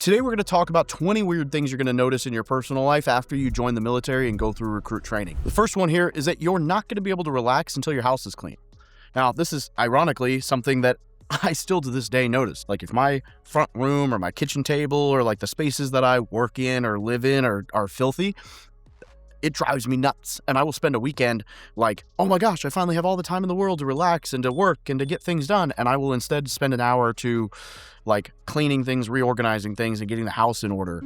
Today, we're going to talk about 20 weird things you're going to notice in your personal life after you join the military and go through recruit training. The first one here is that you're not going to be able to relax until your house is clean. Now, this is ironically something that I still to this day notice. Like if my front room or my kitchen table or like the spaces that I work in or live in are filthy, it drives me nuts. And I will spend a weekend like, oh my gosh, I finally have all the time in the world to relax and to work and to get things done. And I will instead spend an hour or two like cleaning things, reorganizing things, and getting the house in order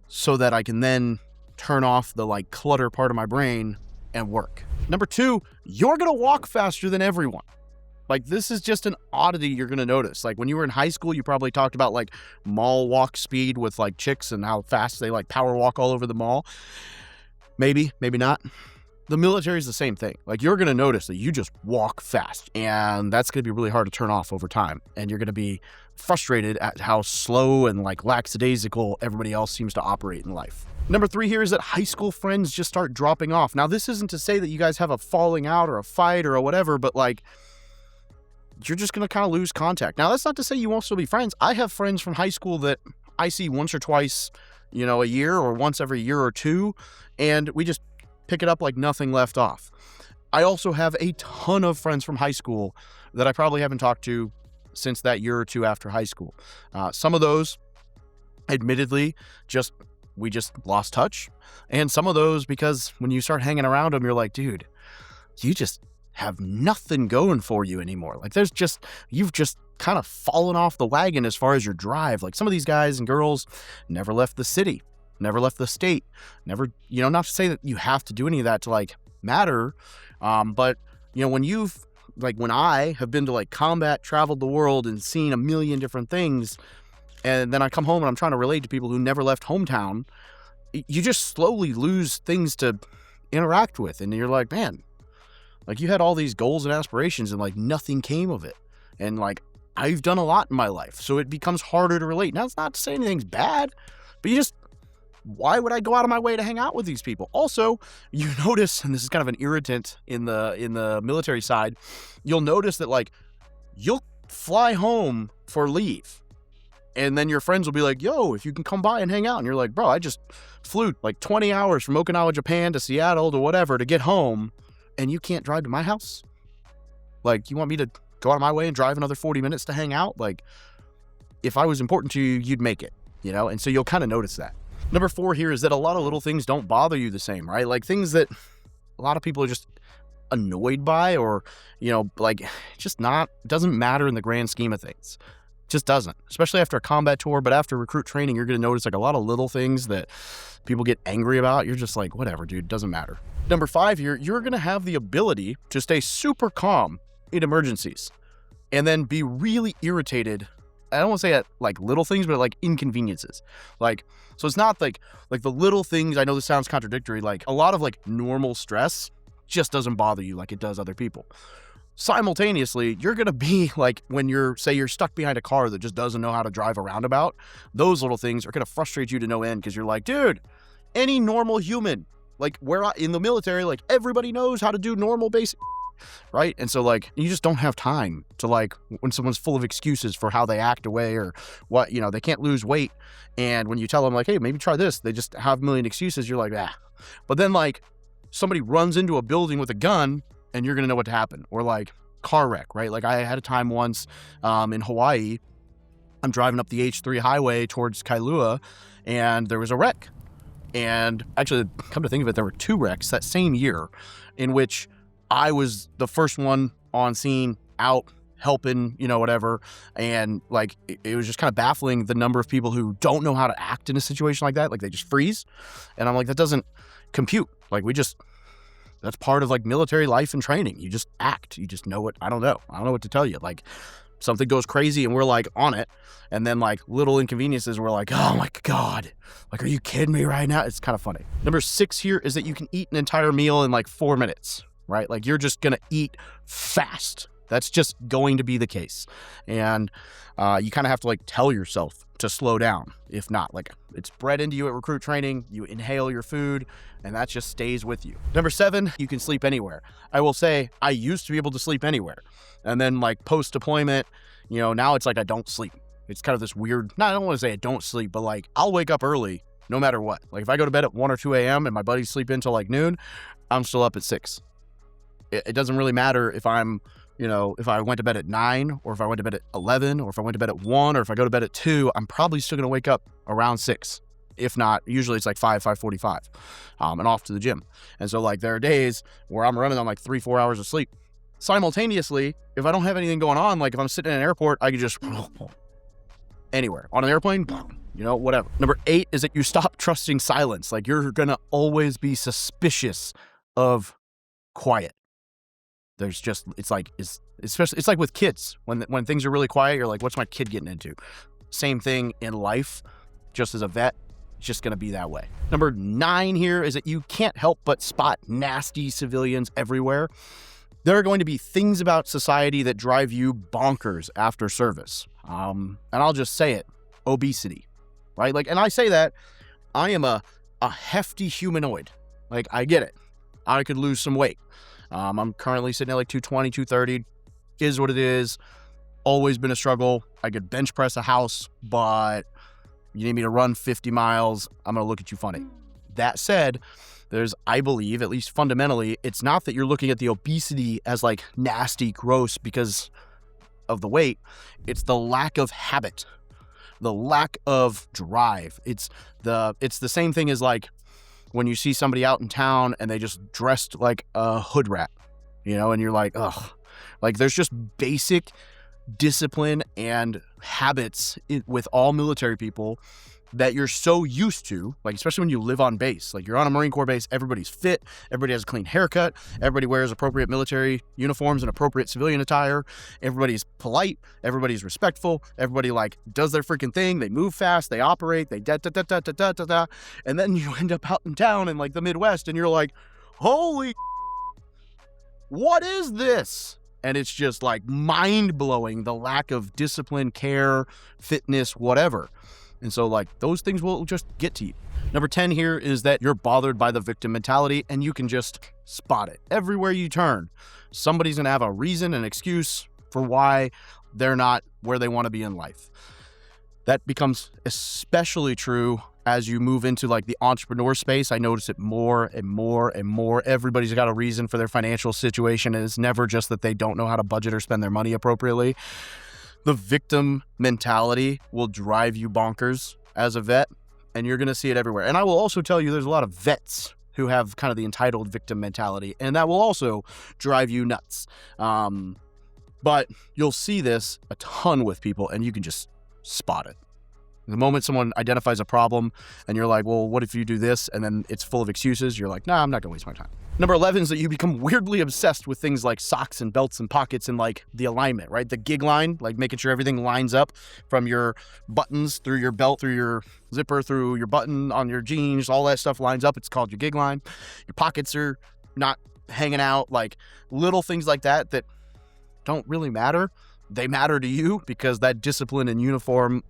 so that I can then turn off the like clutter part of my brain and work. Number two, you're going to walk faster than everyone. Like this is just an oddity you're going to notice. Like when you were in high school, you probably talked about like mall walk speed with like chicks and how fast they like power walk all over the mall. Maybe, maybe not. The military is the same thing. Like you're going to notice that you just walk fast, and that's going to be really hard to turn off over time. And you're going to be frustrated at how slow and like lackadaisical everybody else seems to operate in life. Number three here is that high school friends just start dropping off. Now, this isn't to say that you guys have a falling out or a fight or a whatever, but like you're just going to kind of lose contact. Now, that's not to say you won't still be friends. I have friends from high school that I see once or twice, a year or once every year or two, and we just pick it up like nothing left off. I also have a ton of friends from high school that I probably haven't talked to since that year or two after high school. Some of those, admittedly, we just lost touch. And some of those, because when you start hanging around them, you're like, dude, you just have nothing going for you anymore. Like you've just kind of fallen off the wagon as far as your drive. Like some of these guys and girls never left the city, never left the state, never, not to say that you have to do any of that to like matter. But when I have been to like combat, traveled the world and seen a million different things, and then I come home and I'm trying to relate to people who never left hometown, you just slowly lose things to interact with. And you're like, man, like you had all these goals and aspirations and like nothing came of it. And like, I've done a lot in my life, so it becomes harder to relate. Now, it's not to say anything's bad, but why would I go out of my way to hang out with these people? Also, you notice, and this is kind of an irritant in the military side, you'll notice that like you'll fly home for leave, and then your friends will be like, yo, if you can come by and hang out. And you're like, bro, I just flew like 20 hours from Okinawa, Japan to Seattle to whatever to get home, and you can't drive to my house? Like, you want me to go out of my way and drive another 40 minutes to hang out? Like, if I was important to you, you'd make it, And so you'll kind of notice that. Number four here is that a lot of little things don't bother you the same, right? Like things that a lot of people are just annoyed by, or, doesn't matter in the grand scheme of things. Just doesn't, especially after a combat tour. But after recruit training, you're going to notice like a lot of little things that people get angry about. You're just like, whatever, dude, doesn't matter. Number five here, you're going to have the ability to stay super calm in emergencies and then be really irritated. I don't want to say at like little things, but like inconveniences. So it's not like the little things. I know this sounds contradictory. Like a lot of like normal stress just doesn't bother you like it does other people. Simultaneously, you're going to be like when you're stuck behind a car that just doesn't know how to drive a roundabout. Those little things are going to frustrate you to no end, because you're like, dude, any normal human, like in the military, like everybody knows how to do normal basic, right? And so like, you just don't have time to like, when someone's full of excuses for how they act away or what, they can't lose weight. And when you tell them like, hey, maybe try this, they just have a million excuses. You're like, ah. But then like somebody runs into a building with a gun, and you're going to know what to happen. Or like car wreck, right? Like I had a time once in Hawaii, I'm driving up the H3 highway towards Kailua, and there was a wreck. And actually, come to think of it, there were two wrecks that same year in which I was the first one on scene, out helping, whatever. And like, it was just kind of baffling the number of people who don't know how to act in a situation like that. Like they just freeze. And I'm like, that doesn't compute. Like that's part of like military life and training. You just act. You just know what, I don't know what to tell you. Like something goes crazy and we're like on it. And then like little inconveniences, we're like, oh my God, like, are you kidding me right now? It's kind of funny. Number six here is that you can eat an entire meal in like 4 minutes, right? Like you're just going to eat fast. That's just going to be the case. And you kind of have to like tell yourself to slow down. If not, like it's bred into you at recruit training, you inhale your food and that just stays with you. Number 7, you can sleep anywhere. I will say I used to be able to sleep anywhere. And then like post deployment, now it's like I don't sleep. It's kind of this weird, I don't want to say I don't sleep, but like I'll wake up early no matter what. Like if I go to bed at 1 or 2 a.m. and my buddies sleep until like noon, I'm still up at 6. It doesn't really matter if I'm, if I went to bed at 9 or if I went to bed at 11 or if I went to bed at 1 or if I go to bed at 2, I'm probably still going to wake up around 6. If not, usually it's like 5:45, and off to the gym. And so like there are days where I'm running on like 3-4 hours of sleep. Simultaneously, if I don't have anything going on, like if I'm sitting in an airport, I can just anywhere on an airplane, whatever. Number 8 is that you stop trusting silence. Like you're going to always be suspicious of quiet. There's just, it's like with kids. When things are really quiet, you're like, what's my kid getting into? Same thing in life, just as a vet, it's just going to be that way. Number 9 here is that you can't help but spot nasty civilians everywhere. There are going to be things about society that drive you bonkers after service. And I'll just say it, obesity, right? Like, and I say that I am a hefty humanoid. Like, I get it. I could lose some weight. I'm currently sitting at like 220, 230, is what it is. Always been a struggle. I could bench press a house, but you need me to run 50 miles. I'm going to look at you funny. That said, I believe, at least fundamentally, it's not that you're looking at the obesity as like nasty, gross because of the weight. It's the lack of habit, the lack of drive. It's the same thing as like when you see somebody out in town and they just dressed like a hood rat, and you're like, ugh. Like there's just basic discipline and habits with all military people that you're so used to, like especially when you live on base. Like you're on a Marine Corps base, everybody's fit, everybody has a clean haircut, everybody wears appropriate military uniforms and appropriate civilian attire, everybody's polite, everybody's respectful, everybody like does their freaking thing, they move fast, they operate, they da-da-da-da-da-da-da, and then you end up out in town in like the Midwest and you're like, holy, what is this? And it's just like mind-blowing, the lack of discipline, care, fitness, whatever. And so like those things will just get to you. Number 10 here is that you're bothered by the victim mentality and you can just spot it. Everywhere you turn, somebody's going to have a reason, an excuse for why they're not where they want to be in life. That becomes especially true as you move into like the entrepreneur space. I notice it more and more and more. Everybody's got a reason for their financial situation. And it's never just that they don't know how to budget or spend their money appropriately. The victim mentality will drive you bonkers as a vet, and you're going to see it everywhere. And I will also tell you there's a lot of vets who have kind of the entitled victim mentality, and that will also drive you nuts. But you'll see this a ton with people, and you can just spot it. The moment someone identifies a problem and you're like, well, what if you do this? And then it's full of excuses. You're like, nah, I'm not going to waste my time. Number 11 is that you become weirdly obsessed with things like socks and belts and pockets and like the alignment, right? The gig line, like making sure everything lines up from your buttons through your belt, through your zipper, through your button on your jeans, all that stuff lines up. It's called your gig line. Your pockets are not hanging out, like little things like that don't really matter. They matter to you because that discipline and uniform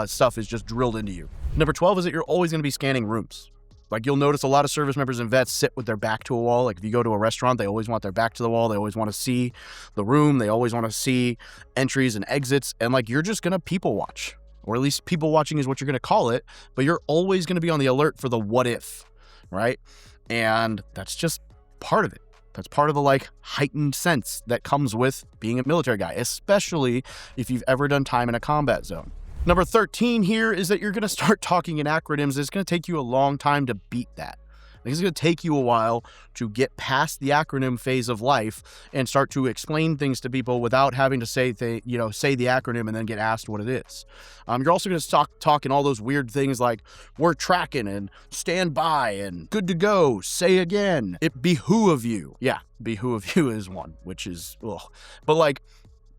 stuff is just drilled into you. Number 12 is that you're always going to be scanning rooms. Like you'll notice a lot of service members and vets sit with their back to a wall. Like if you go to a restaurant, they always want their back to the wall. They always want to see the room. They always want to see entries and exits. And like you're just going to people watch, or at least people watching is what you're going to call it. But you're always going to be on the alert for the what if, right? And that's just part of it. That's part of the like heightened sense that comes with being a military guy, especially if you've ever done time in a combat zone. Number 13 here is that you're going to start talking in acronyms. It's going to take you a long time to beat that. It's going to take you a while to get past the acronym phase of life and start to explain things to people without having to say the acronym and then get asked what it is. You're also going to start talking all those weird things like we're tracking and stand by and good to go, say again, it behoove you. Yeah, behoove you is one, which is, ugh. But like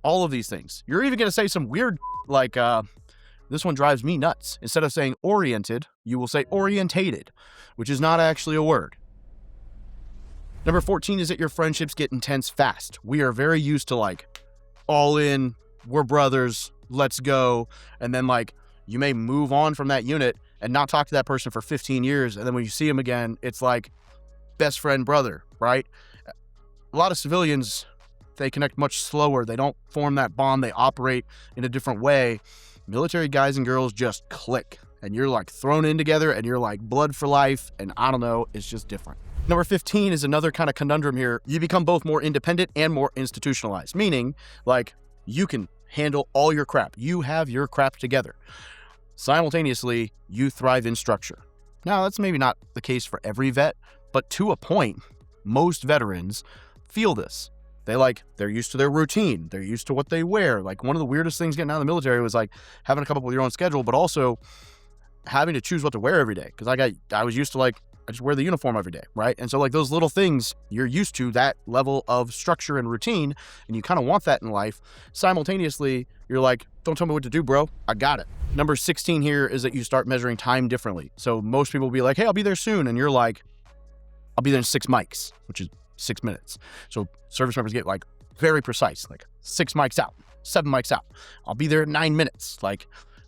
all of these things, you're even going to say some weird like, this one drives me nuts. Instead of saying oriented, you will say orientated, which is not actually a word. Number 14 is that your friendships get intense fast. We are very used to like all in, we're brothers, let's go. And then like you may move on from that unit and not talk to that person for 15 years. And then when you see them again, it's like best friend, brother, right? A lot of civilians, they connect much slower. They don't form that bond. They operate in a different way. military guys and girls just click, and you're like thrown in together, and you're like blood for life, and I don't know, it's just different. Number 15 is another kind of conundrum here. You become both more independent and more institutionalized, meaning like you can handle all your crap. You have your crap together. Simultaneously, you thrive in structure. Now, that's maybe not the case for every vet, but to a point, most veterans feel this. They're used to their routine. They're used to what they wear. Like, one of the weirdest things getting out of the military was like having to come up with your own schedule, but also having to choose what to wear every day. Because I was used to like, I just wear the uniform every day, right? And so like those little things, you're used to that level of structure and routine, and you kind of want that in life. Simultaneously, you're like, don't tell me what to do, bro. I got it. Number 16 here is that you start measuring time differently. So most people will be like, hey, I'll be there soon. And you're like, I'll be there in 6 mics, which is 6 minutes. So service members get like very precise, like 6 mics out, 7 mics out. I'll be there in 9 minutes, like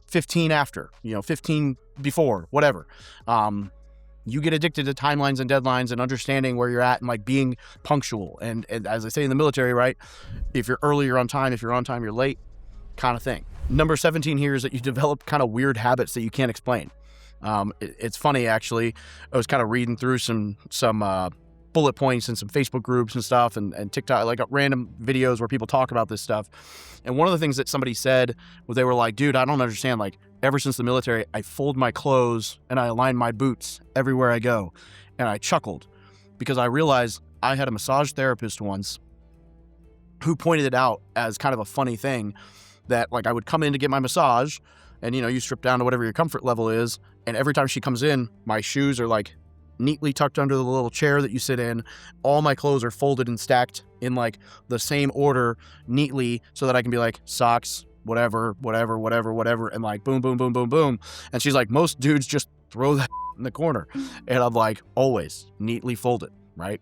15 after, 15 before, whatever. You get addicted to timelines and deadlines and understanding where you're at and like being punctual. And as I say in the military, right? If you're early, you're on time. If you're on time, you're late, kind of thing. Number 17 here is that you develop kind of weird habits that you can't explain. It's funny, actually. I was kind of reading through some bullet points in some Facebook groups and stuff and TikTok, like random videos where people talk about this stuff. And one of the things that somebody said was they were like, dude, I don't understand. Like, ever since the military, I fold my clothes and I align my boots everywhere I go. And I chuckled because I realized I had a massage therapist once who pointed it out as kind of a funny thing that like I would come in to get my massage and, you strip down to whatever your comfort level is. And every time she comes in, my shoes are like neatly tucked under the little chair that you sit in. All my clothes are folded and stacked in like the same order neatly so that I can be like socks, whatever, and like boom, boom, boom, boom, boom. And she's like, most dudes just throw that in the corner. And I'm like, always neatly folded, right?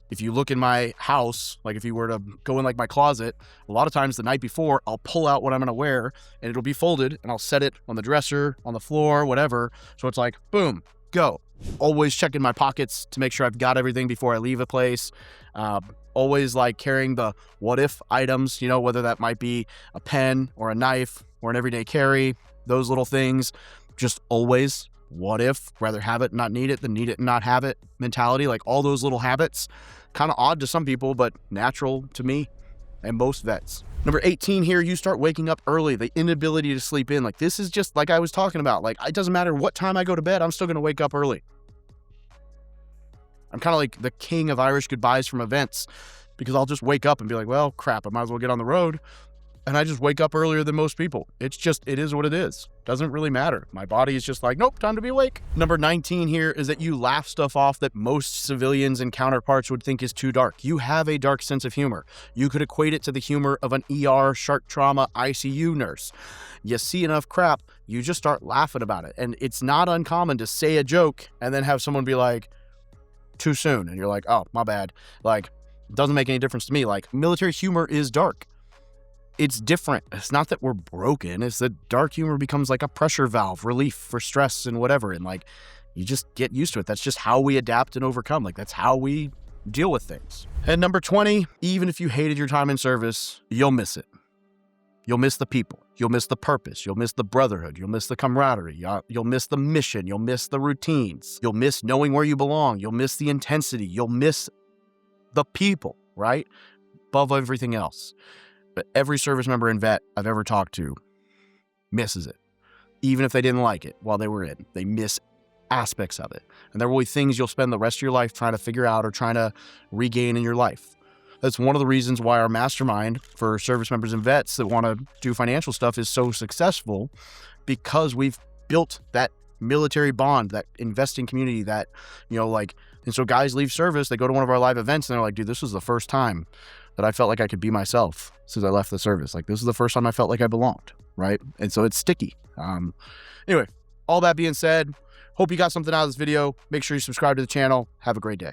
If you look in my house, like if you were to go in like my closet, a lot of times the night before, I'll pull out what I'm gonna wear and it'll be folded and I'll set it on the dresser, on the floor, whatever. So it's like, boom, go. Always checking my pockets to make sure I've got everything before I leave a place. Always like carrying the what if items, whether that might be a pen or a knife or an everyday carry, those little things. Just always what if, rather have it, not need it than need it and not have it mentality. Like all those little habits, kind of odd to some people, but natural to me and most vets. Number 18 here, you start waking up early, the inability to sleep in. Like this is just like I was talking about. Like it doesn't matter what time I go to bed, I'm still going to wake up early. I'm kind of like the king of Irish goodbyes from events because I'll just wake up and be like, well, crap, I might as well get on the road. And I just wake up earlier than most people. It is what it is. Doesn't really matter. My body is just like, nope, time to be awake. Number 19 here is that you laugh stuff off that most civilians and counterparts would think is too dark. You have a dark sense of humor. You could equate it to the humor of an ER, shark trauma, ICU nurse. You see enough crap, you just start laughing about it. And it's not uncommon to say a joke and then have someone be like, too soon. And you're like, oh, my bad. Like, it doesn't make any difference to me. Like, military humor is dark. It's different. It's not that we're broken. It's that dark humor becomes like a pressure valve, relief for stress and whatever. And like, you just get used to it. That's just how we adapt and overcome. Like, that's how we deal with things. And number 20, even if you hated your time in service, you'll miss it. You'll miss the people. You'll miss the purpose. You'll miss the brotherhood. You'll miss the camaraderie. You'll miss the mission. You'll miss the routines. You'll miss knowing where you belong. You'll miss the intensity. You'll miss the people, right? Above everything else. But every service member and vet I've ever talked to misses it. Even if they didn't like it while they were in. They miss aspects of it. And there will be things you'll spend the rest of your life trying to figure out or trying to regain in your life. That's one of the reasons why our mastermind for service members and vets that want to do financial stuff is so successful, because we've built that military bond, that investing community, that, and so guys leave service, they go to one of our live events and they're like, dude, this was the first time that I felt like I could be myself since I left the service. Like, this is the first time I felt like I belonged, right? And so it's sticky. Anyway, all that being said, hope you got something out of this video. Make sure you subscribe to the channel. Have a great day.